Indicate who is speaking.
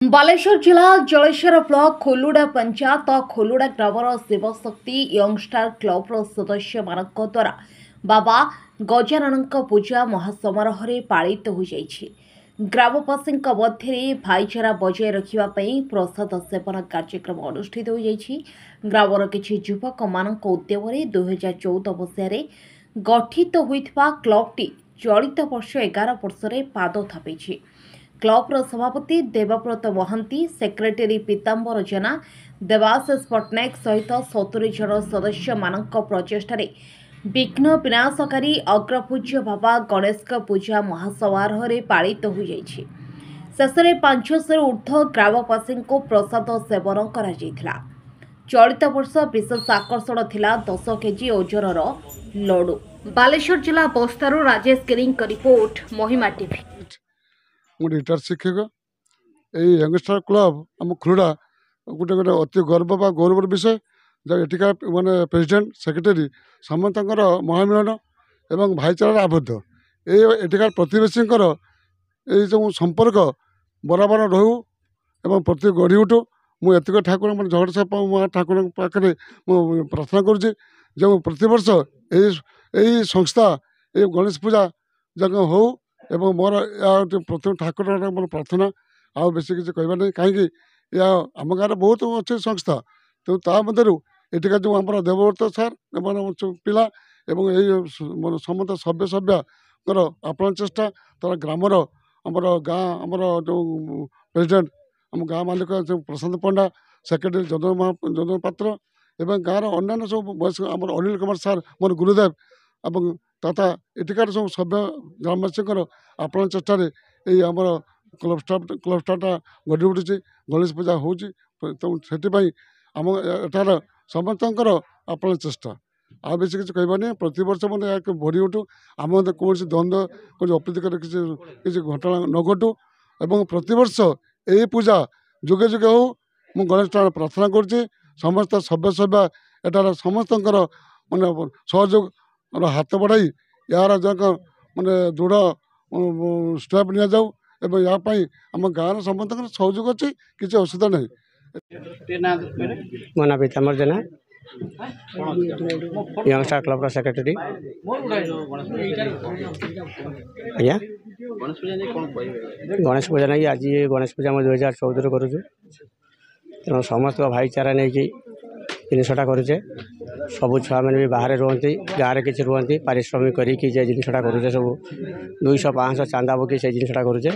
Speaker 1: बालेश्वर जिला जलेश्वर ब्लॉक खोलुड़ा पंचायत खोलुड़ा ग्रामर शिवशक्ति यंगस्टार क्लब्र सदस्य मानक द्वारा बाबा गजानन पूजा महासमारोह पालित हो जाइछि। ग्रामवासी मध्य भाईचारा बजाय रखापी प्रसाद सेवन कार्यक्रम अनुष्ठित हो जाइछि। ग्रामर किछि युवक मानक उद्यम 2014 मसीह गठित होइथिबा क्लबटी चलित वर्ष 11 वर्ष पाद थापिछि। क्लब्र सभापति देवव्रत महांती, सेक्रेटरी पीताम्बर जेना, देवाशिष पट्टनायक सहित 70 जन सदस्य मानक प्रचेष्टार विघ्न विनाशकारी अग्रपूज्य बाबा गणेश पूजा महासमारोह पालित हो जाइछि। शेष में 500 ऊर्ध्व ग्रामवासी प्रसाद सेवन करा जायथिला। चलित वर्ष विशेष आकर्षण थिला 10 केजी ओजनर लड्डू। बालेश्वर जिला बस्तारू राजेश गिरींक रिपोर्ट, महिमा टीवी।
Speaker 2: गोटे रिटायर शिक्षक यही यंगस्टार क्लब आम खोलुड़ा गोटे गोटे अति गर्व बा गौरवर विषय जब एटिका माने प्रेसिडेंट सेक्रेटरी समस्त महामिलन एवं भाईचारा आबद्ध एटिकार प्रतिवेशी जो संपर्क बराबर रहू एवं प्रति गढ़ी उठू। मुझे ठाकुर मैं झगड़ ठाकुर पाखे प्रार्थना करुँच जो प्रतिवर्ष यही संस्था ये गणेश पूजा जगह हो एवं मोर प्रथम ठाकुर मोर प्रार्थना आउ बेस किसी कहना नहीं कहीं या आम गाँव बहुत अच्छे संस्था तो मध्य एटिका जो आम देवव्रत सार पिला एवं यही समस्त सभ्य सभ्यर आपण चेष्टा तार ग्रामर आमर गाँ आमर जो प्रेसिडेंट आम गाँ मालिक प्रशांत पंडा, सेक्रेटरी जदन पात्र एवं गाँव अन्य सब बयस्क आम अनिल कुमार सार मोर गुरुदेव एवं तथा एटिकार सब सभ्य ग्रामवासी आपण चेष्टा आमर क्लब स्टार्टा गढ़ी उठी गणेश पूजा हो आम एटार समस्त आपण चेष्टा आ बेस किसी कहना नहीं। प्रत वर्ष मैंने बढ़ी उठू आम कौन द्वंद्व कौन अप्रीतिकर किसी घटना न घटू एवं प्रतिवर्ष यही पूजा जुगे जुगे हो मु गणेश प्रार्थना करुँच समस्त सभ्य सभ्य एटार समस्त माने सहयोग हाथ बढ़ाई यार जक माने दृढ़ स्टेप नि जाऊ एवं यापाई आम गाँव समस्त सहयोग अच्छी किसी असुविधा नहीं।
Speaker 3: मो ना पीताम्बर जेना यंगस्टार क्लब सेक्रेटरी आज्ञा गणेश पूजा नहीं आज गणेश पूजा मैं 2014 करुचु तेणु समस्त भाईचारा नहीं कि जिनसा करुचे सबू छुआ मैंने भी बाहर रुहति गाँव में किसी रुहति पारिश्रमिक करके जिनसा करुचे सब 200-500 चांदा पकई से जिनसा करुचे।